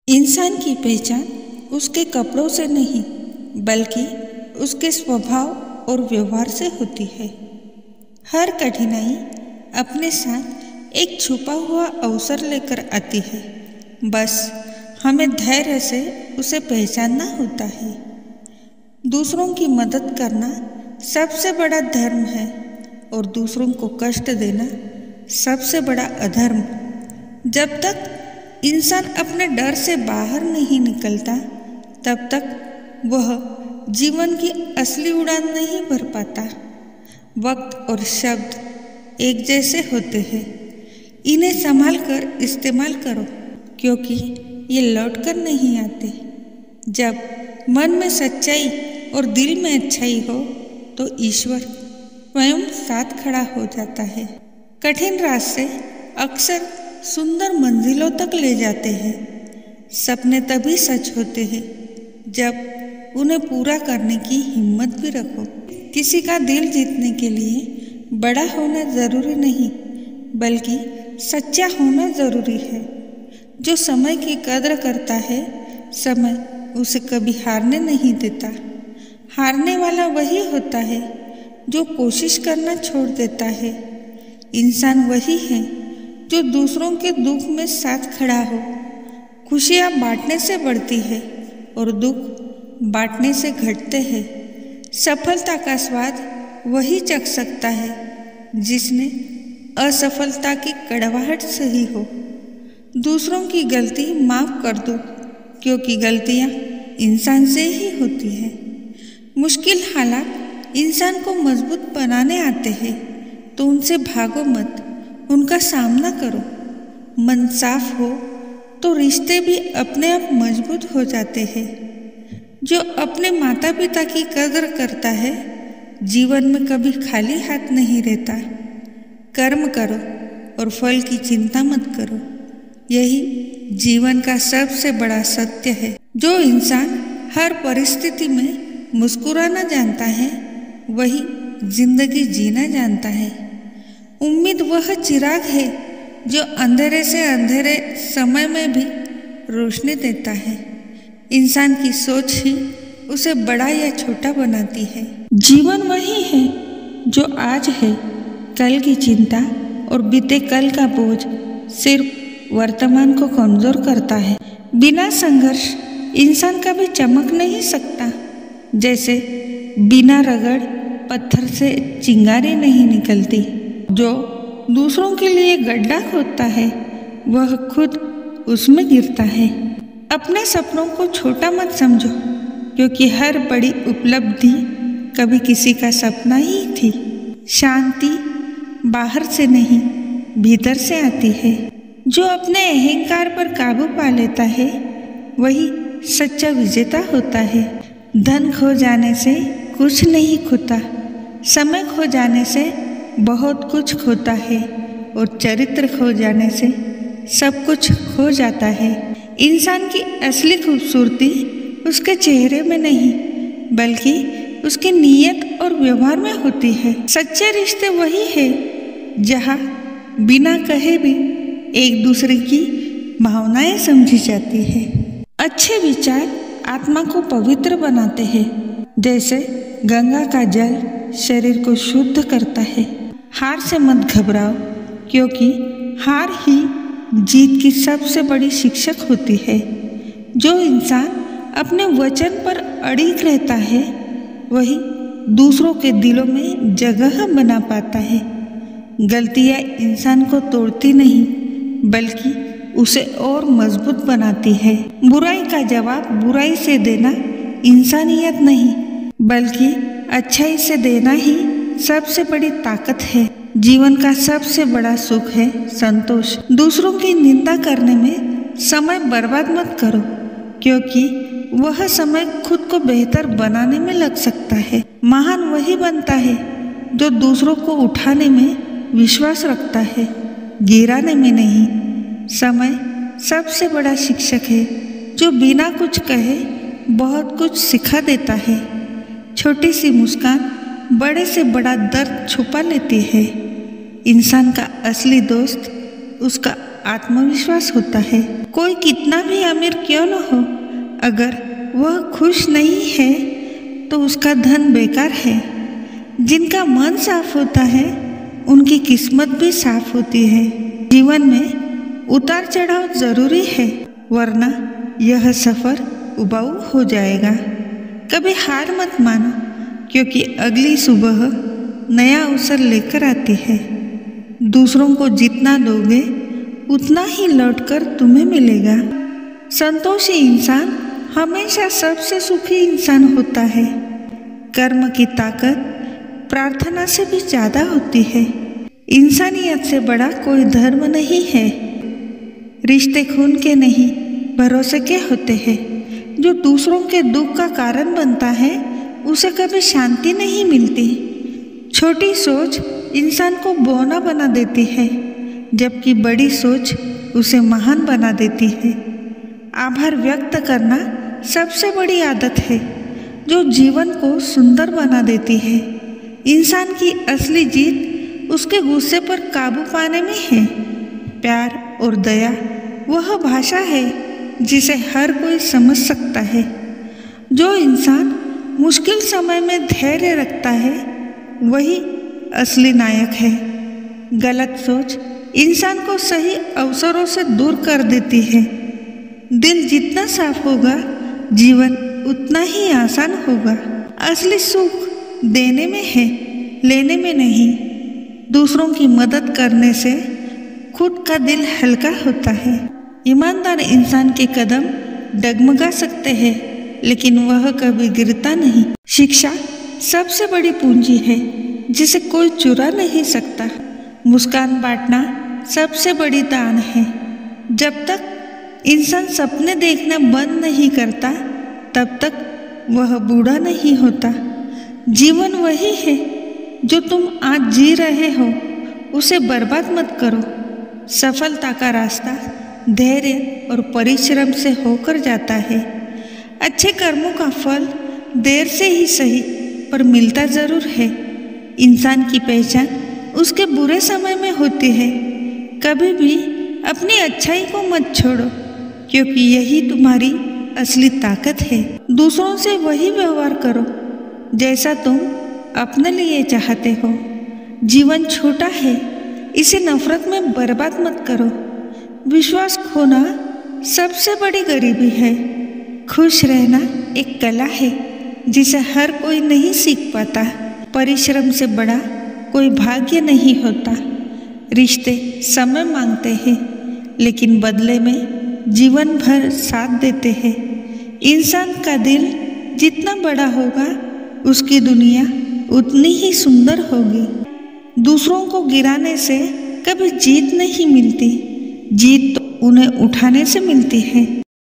इंसान की पहचान उसके कपड़ों से नहीं बल्कि उसके स्वभाव और व्यवहार से होती है। हर कठिनाई अपने साथ एक छुपा हुआ अवसर लेकर आती है, बस हमें धैर्य से उसे पहचानना होता है। दूसरों की मदद करना सबसे बड़ा धर्म है और दूसरों को कष्ट देना सबसे बड़ा अधर्म। जब तक इंसान अपने डर से बाहर नहीं निकलता तब तक वह जीवन की असली उड़ान नहीं भर पाता। वक्त और शब्द एक जैसे होते हैं, इन्हें संभाल कर इस्तेमाल करो क्योंकि ये लौट कर नहीं आते। जब मन में सच्चाई और दिल में अच्छाई हो तो ईश्वर स्वयं साथ खड़ा हो जाता है। कठिन रास्ते अक्सर सुंदर मंजिलों तक ले जाते हैं। सपने तभी सच होते हैं जब उन्हें पूरा करने की हिम्मत भी रखो। किसी का दिल जीतने के लिए बड़ा होना जरूरी नहीं बल्कि सच्चा होना जरूरी है। जो समय की कद्र करता है, समय उसे कभी हारने नहीं देता। हारने वाला वही होता है जो कोशिश करना छोड़ देता है। इंसान वही है जो दूसरों के दुख में साथ खड़ा हो। खुशियाँ बांटने से बढ़ती है और दुख बांटने से घटते हैं। सफलता का स्वाद वही चख सकता है जिसने असफलता की कड़वाहट सही हो। दूसरों की गलती माफ कर दो क्योंकि गलतियाँ इंसान से ही होती हैं। मुश्किल हालात इंसान को मजबूत बनाने आते हैं तो उनसे भागो मत, उनका सामना करो। मन साफ हो तो रिश्ते भी अपने आप मजबूत हो जाते हैं। जो अपने माता पिता की कदर करता है जीवन में कभी खाली हाथ नहीं रहता। कर्म करो और फल की चिंता मत करो, यही जीवन का सबसे बड़ा सत्य है। जो इंसान हर परिस्थिति में मुस्कुराना जानता है वही जिंदगी जीना जानता है। उम्मीद वह चिराग है जो अंधेरे से अंधेरे समय में भी रोशनी देता है। इंसान की सोच ही उसे बड़ा या छोटा बनाती है। जीवन वही है जो आज है, कल की चिंता और बीते कल का बोझ सिर्फ वर्तमान को कमजोर करता है। बिना संघर्ष इंसान कभी चमक नहीं सकता। जैसे बिना रगड़ पत्थर से चिंगारी नहीं निकलती। जो दूसरों के लिए गड्ढा खोदता है वह खुद उसमें गिरता है। अपने सपनों को छोटा मत समझो क्योंकि हर बड़ी उपलब्धि कभी किसी का सपना ही थी। शांति बाहर से नहीं भीतर से आती है। जो अपने अहंकार पर काबू पा लेता है वही सच्चा विजेता होता है। धन खो जाने से कुछ नहीं खोता, समय खो जाने से बहुत कुछ खोता है और चरित्र खो जाने से सब कुछ खो जाता है। इंसान की असली खूबसूरती उसके चेहरे में नहीं बल्कि उसकी नीयत और व्यवहार में होती है। सच्चे रिश्ते वही है जहाँ बिना कहे भी एक दूसरे की भावनाएं समझी जाती है। अच्छे विचार आत्मा को पवित्र बनाते हैं, जैसे गंगा का जल शरीर को शुद्ध करता है। हार से मत घबराओ क्योंकि हार ही जीत की सबसे बड़ी शिक्षक होती है। जो इंसान अपने वचन पर अड़िग रहता है वही दूसरों के दिलों में जगह बना पाता है। गलतियाँ इंसान को तोड़ती नहीं बल्कि उसे और मजबूत बनाती है। बुराई का जवाब बुराई से देना इंसानियत नहीं बल्कि अच्छाई से देना ही सबसे बड़ी ताकत है। जीवन का सबसे बड़ा सुख है संतोष। दूसरों की निंदा करने में समय बर्बाद मत करो क्योंकि वह समय खुद को बेहतर बनाने में लग सकता है। महान वही बनता है जो दूसरों को उठाने में विश्वास रखता है, गिराने में नहीं। समय सबसे बड़ा शिक्षक है जो बिना कुछ कहे बहुत कुछ सिखा देता है। छोटी सी मुस्कान बड़े से बड़ा दर्द छुपा लेती है। इंसान का असली दोस्त उसका आत्मविश्वास होता है। कोई कितना भी अमीर क्यों न हो, अगर वह खुश नहीं है तो उसका धन बेकार है। जिनका मन साफ होता है उनकी किस्मत भी साफ होती है। जीवन में उतार चढ़ाव जरूरी है, वरना यह सफर उबाऊ हो जाएगा। कभी हार मत मानो, क्योंकि अगली सुबह नया अवसर लेकर आती है। दूसरों को जितना दोगे उतना ही लौटकर तुम्हें मिलेगा। संतोषी इंसान हमेशा सबसे सुखी इंसान होता है। कर्म की ताकत प्रार्थना से भी ज्यादा होती है। इंसानियत से बड़ा कोई धर्म नहीं है। रिश्ते खून के नहीं, भरोसे के होते हैं। जो दूसरों के दुख का कारण बनता है उसे कभी शांति नहीं मिलती। छोटी सोच इंसान को बौना बना देती है, जबकि बड़ी सोच उसे महान बना देती है। आभार व्यक्त करना सबसे बड़ी आदत है, जो जीवन को सुंदर बना देती है। इंसान की असली जीत उसके गुस्से पर काबू पाने में है। प्यार और दया वह भाषा है जिसे हर कोई समझ सकता है। जो इंसान मुश्किल समय में धैर्य रखता है वही असली नायक है। गलत सोच इंसान को सही अवसरों से दूर कर देती है। दिल जितना साफ होगा जीवन उतना ही आसान होगा। असली सुख देने में है, लेने में नहीं। दूसरों की मदद करने से खुद का दिल हल्का होता है। ईमानदार इंसान के कदम डगमगा सकते हैं, लेकिन वह कभी गिरता नहीं। शिक्षा सबसे बड़ी पूंजी है जिसे कोई चुरा नहीं सकता। मुस्कान बांटना सबसे बड़ी दान है। जब तक इंसान सपने देखना बंद नहीं करता तब तक वह बूढ़ा नहीं होता। जीवन वही है जो तुम आज जी रहे हो, उसे बर्बाद मत करो। सफलता का रास्ता धैर्य और परिश्रम से होकर जाता है। अच्छे कर्मों का फल देर से ही सही पर मिलता जरूर है। इंसान की पहचान उसके बुरे समय में होती है। कभी भी अपनी अच्छाई को मत छोड़ो, क्योंकि यही तुम्हारी असली ताकत है। दूसरों से वही व्यवहार करो जैसा तुम अपने लिए चाहते हो। जीवन छोटा है, इसे नफरत में बर्बाद मत करो। विश्वास खोना सबसे बड़ी गरीबी है। खुश रहना एक कला है जिसे हर कोई नहीं सीख पाता। परिश्रम से बड़ा कोई भाग्य नहीं होता। रिश्ते समय मांगते हैं, लेकिन बदले में जीवन भर साथ देते हैं। इंसान का दिल जितना बड़ा होगा उसकी दुनिया उतनी ही सुंदर होगी। दूसरों को गिराने से कभी जीत नहीं मिलती, जीत तो उन्हें उठाने से मिलती है।